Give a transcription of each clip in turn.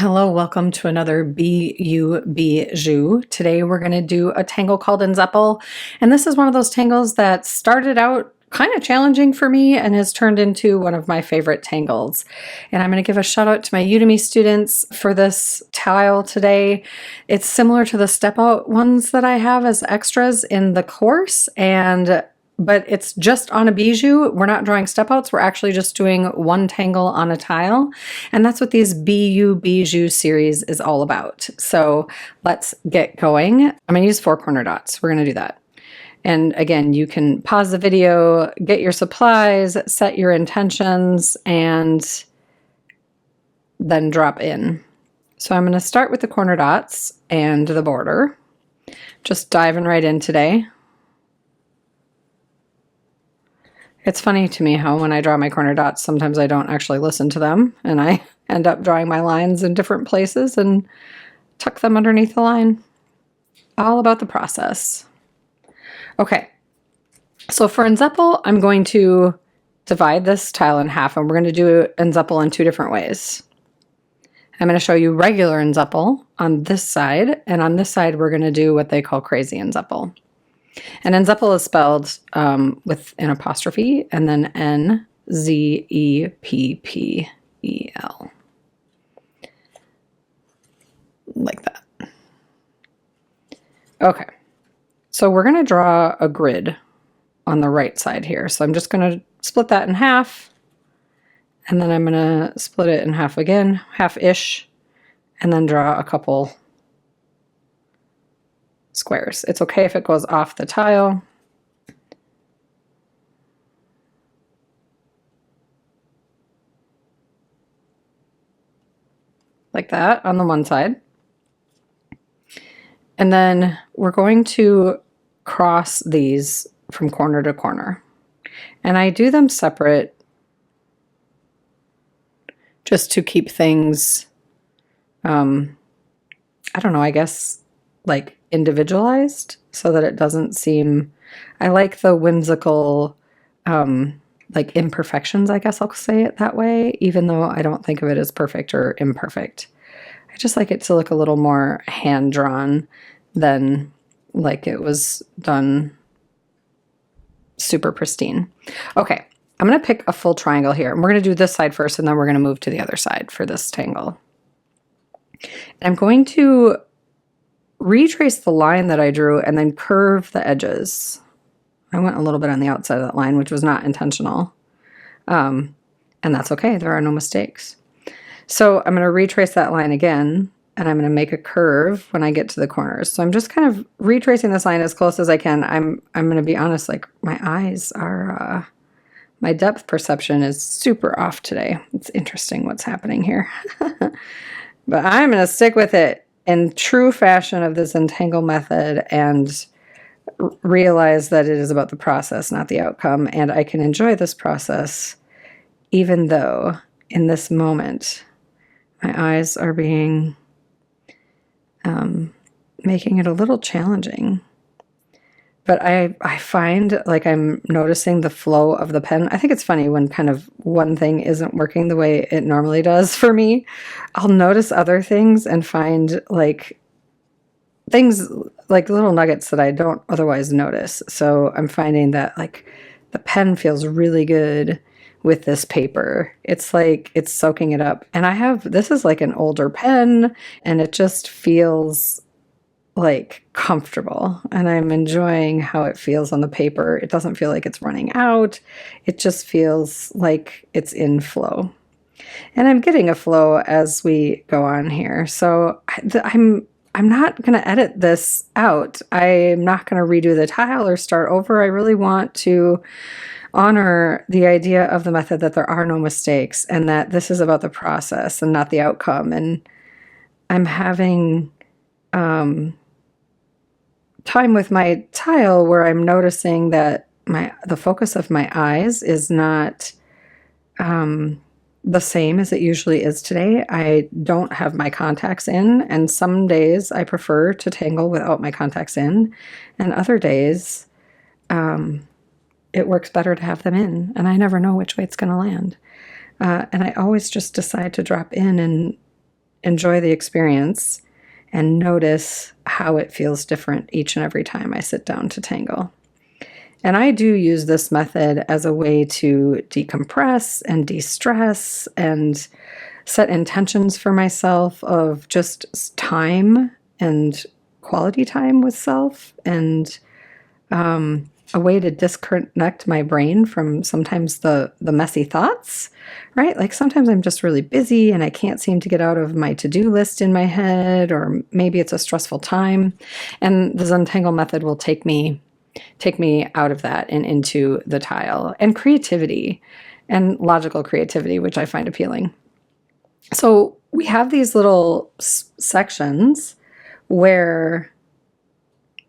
Hello, welcome to another You Bijou. Today we're going to do a tangle called Nzeppel, and this is one of those tangles that started out kind of challenging for me and has turned into one of my favorite tangles. And I'm going to give a shout out to my Udemy students for this tile today. It's similar to the step out ones that I have as extras in the course, but it's just on a bijou. We're not drawing step outs. We're actually just doing one tangle on a tile. And that's what these You Bijou series is all about. So let's get going. I'm going to use 4 corner dots. We're going to do that. And again, you can pause the video, get your supplies, set your intentions, and then drop in. So I'm going to start with the corner dots and the border. Just diving right in today. It's funny to me how when I draw my corner dots, sometimes I don't actually listen to them, and I end up drawing my lines in different places and tuck them underneath the line. All about the process. Okay, so for Nzeppel, I'm going to divide this tile in half, and we're going to do Nzeppel in 2 different ways. I'm going to show you regular Nzeppel on this side, and on this side, we're going to do what they call crazy Nzeppel. And Nzeppel is spelled with an apostrophe and then N-Z-E-P-P-E-L. Like that. Okay. So we're going to draw a grid on the right side here. So I'm just going to split that in half. And then I'm going to split it in half again, half-ish, and then draw a couple squares. It's okay if it goes off the tile. Like that on the one side. And then we're going to cross these from corner to corner. And I do them separate just to keep things, I don't know, I guess like individualized so that it doesn't seem, I like the whimsical, like imperfections, I guess I'll say it that way, even though I don't think of it as perfect or imperfect. I just like it to look a little more hand-drawn than like it was done super pristine. Okay, I'm going to pick a full triangle here, and we're going to do this side first, and then we're going to move to the other side for this tangle. And I'm going to retrace the line that I drew and then curve the edges. I went a little bit on the outside of that line, which was not intentional. And that's okay. There are no mistakes. So I'm going to retrace that line again, and I'm going to make a curve when I get to the corners. So I'm just kind of retracing this line as close as I can. I'm going to be honest, like my eyes are, my depth perception is super off today. It's interesting what's happening here. But I'm going to stick with it in true fashion of the Zentangle method and realize that it is about the process, not the outcome. And I can enjoy this process, even though in this moment, my eyes are being, making it a little challenging. But I find like I'm noticing the flow of the pen. I think it's funny when kind of one thing isn't working the way it normally does for me. I'll notice other things and find like things like little nuggets that I don't otherwise notice. So I'm finding that like the pen feels really good with this paper. It's like it's soaking it up. And this is like an older pen, and it just feels like comfortable, and I'm enjoying how it feels on the paper. It doesn't feel like it's running out. It just feels like it's in flow, and I'm getting a flow as we go on here. So I'm not going to edit this out. I'm not going to redo the tile or start over. I really want to honor the idea of the method that there are no mistakes, and that this is about the process and not the outcome. And I'm having time with my tile where I'm noticing that the focus of my eyes is not the same as it usually is today. I don't have my contacts in, and some days I prefer to tangle without my contacts in, and other days it works better to have them in, and I never know which way it's going to land. And I always just decide to drop in enjoy the experience and notice how it feels different each and every time I sit down to tangle. And I do use this method as a way to decompress and de-stress and set intentions for myself of just time and quality time with self, and a way to disconnect my brain from sometimes the messy thoughts, right? Like sometimes I'm just really busy and I can't seem to get out of my to-do list in my head, or maybe it's a stressful time. And the Zentangle method will take me out of that and into the tile and creativity and logical creativity, which I find appealing. So we have these little sections where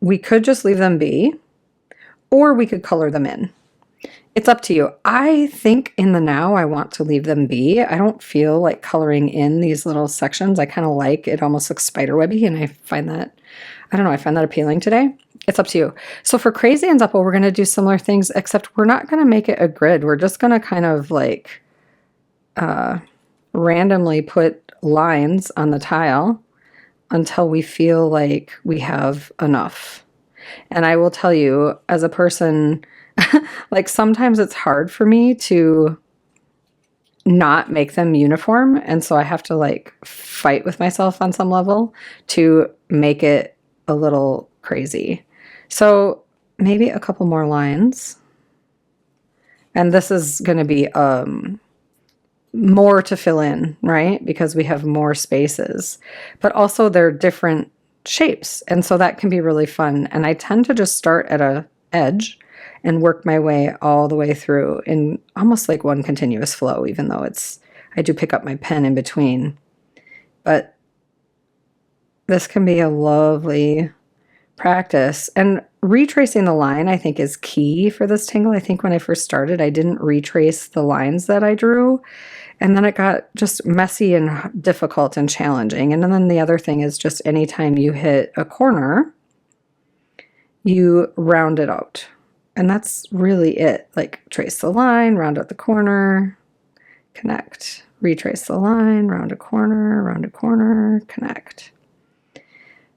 we could just leave them be, or we could color them in. It's up to you. I think in the now I want to leave them be. I don't feel like coloring in these little sections. I kind of like it, almost looks spiderwebby, and I find that, I don't know, I find that appealing today. It's up to you. So for Crazy and Nzeppel, we're going to do similar things, except we're not going to make it a grid. We're just going to kind of like randomly put lines on the tile until we feel like we have enough. And I will tell you, as a person, like sometimes it's hard for me to not make them uniform. And so I have to like fight with myself on some level to make it a little crazy. So maybe a couple more lines. And this is going to be more to fill in, right? Because we have more spaces, but also they're different shapes. And so that can be really fun. And I tend to just start at a edge and work my way all the way through in almost like one continuous flow, even though I do pick up my pen in between. But this can be a lovely practice. And retracing the line, I think, is key for this tangle. I think when I first started, I didn't retrace the lines that I drew. And then it got just messy and difficult and challenging. And then the other thing is just anytime you hit a corner, you round it out. And that's really it. Like trace the line, round out the corner, connect. Retrace the line, round a corner, connect.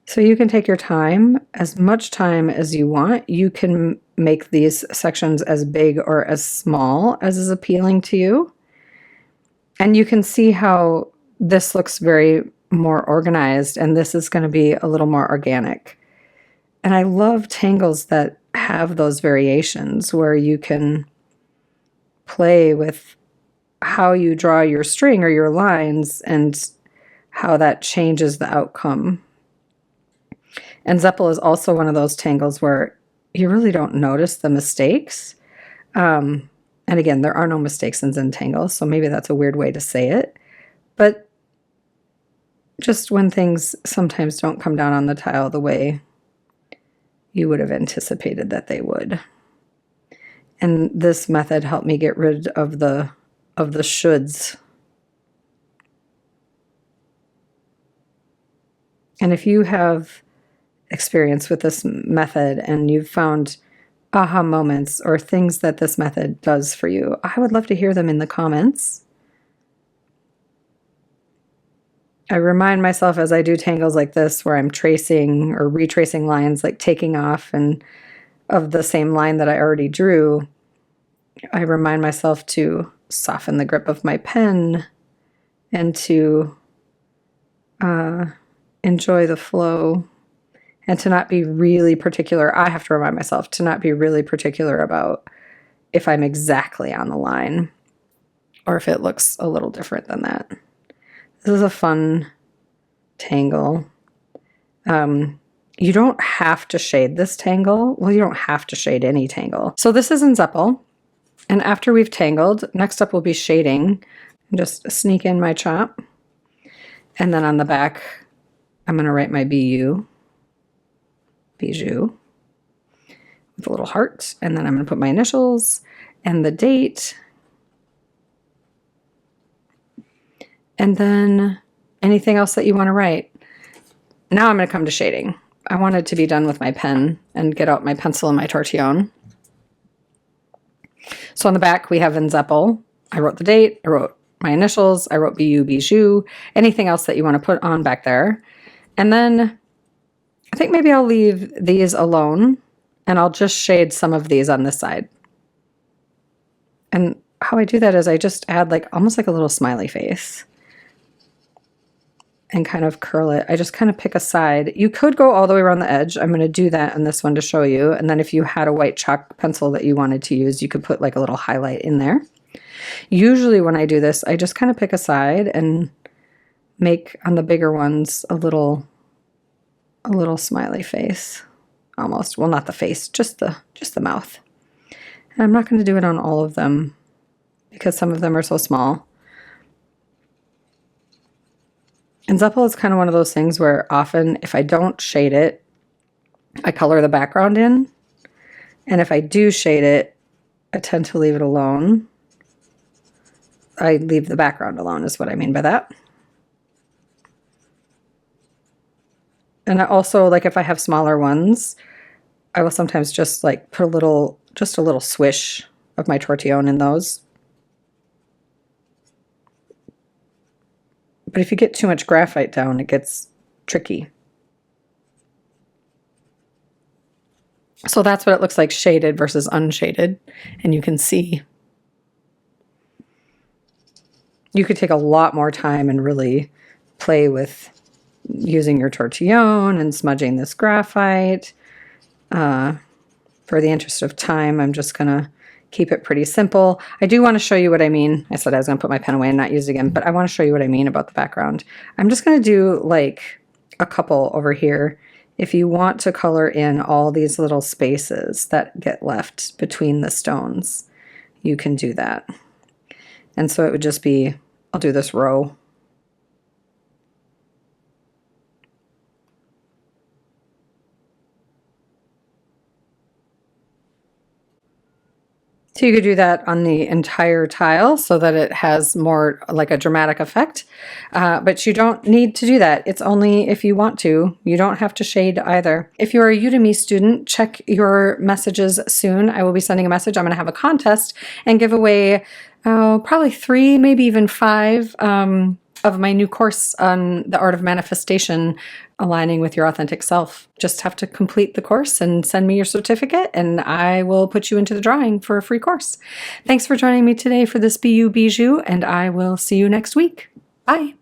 So you can take your time, as much time as you want. You can make these sections as big or as small as is appealing to you. And you can see how this looks very more organized, and this is going to be a little more organic. And I love tangles that have those variations where you can play with how you draw your string or your lines and how that changes the outcome. And Nzeppel is also one of those tangles where you really don't notice the mistakes. And again, there are no mistakes in Zentangle, so maybe that's a weird way to say it. But just when things sometimes don't come down on the tile the way you would have anticipated that they would. And this method helped me get rid of the shoulds. And if you have experience with this method and you've found aha moments or things that this method does for you, I would love to hear them in the comments. I remind myself as I do tangles like this where I'm tracing or retracing lines, like taking off and of the same line that I already drew, I remind myself to soften the grip of my pen and to enjoy the flow and to not be really particular. I have to remind myself to not be really particular about if I'm exactly on the line or if it looks a little different than that. This is a fun tangle. You don't have to shade this tangle. Well, you don't have to shade any tangle. So this is Nzeppel. And after we've tangled, next up will be shading. Just sneak in my chop. And then on the back, I'm going to write my Bijou with a little heart. And then I'm going to put my initials and the date. And then anything else that you want to write. Now I'm going to come to shading. I wanted to be done with my pen and get out my pencil and my Tortillion. So on the back we have Nzeppel. I wrote the date, I wrote my initials. I wrote YOU Bijou, anything else that you want to put on back there. And then I think maybe I'll leave these alone and I'll just shade some of these on this side. And how I do that is I just add like almost like a little smiley face and kind of curl it. I just kind of pick a side. You could go all the way around the edge. I'm going to do that in this one to show you. And then if you had a white chalk pencil that you wanted to use, you could put like a little highlight in there. Usually when I do this, I just kind of pick a side and make on the bigger ones a little smiley face. Almost. Well, not the face, just the mouth. And I'm not going to do it on all of them because some of them are so small. And Nzeppel is kind of one of those things where often if I don't shade it, I color the background in. And if I do shade it, I tend to leave it alone. I leave the background alone is what I mean by that. And I also, like if I have smaller ones, I will sometimes just like put just a little swish of my Tortillion in those. But if you get too much graphite down, it gets tricky. So that's what it looks like shaded versus unshaded. And you can see you could take a lot more time and really play with using your Tortillion and smudging this graphite. For the interest of time, I'm just going to keep it pretty simple. I do want to show you what I mean. I said I was going to put my pen away and not use it again, but I want to show you what I mean about the background. I'm just going to do like a couple over here. If you want to color in all these little spaces that get left between the stones, you can do that. And so it would just be, I'll do this row. So you could do that on the entire tile so that it has more like a dramatic effect, but you don't need to do that. It's only if you want to. You don't have to shade either. If you're a Udemy student, check your messages soon. I will be sending a message. I'm going to have a contest and give away probably 3, maybe even 5 of my new course on the art of manifestation, aligning with your authentic self. Just have to complete the course and send me your certificate and I will put you into the drawing for a free course. Thanks for joining me today for this YOU Bijou and I will see you next week. Bye.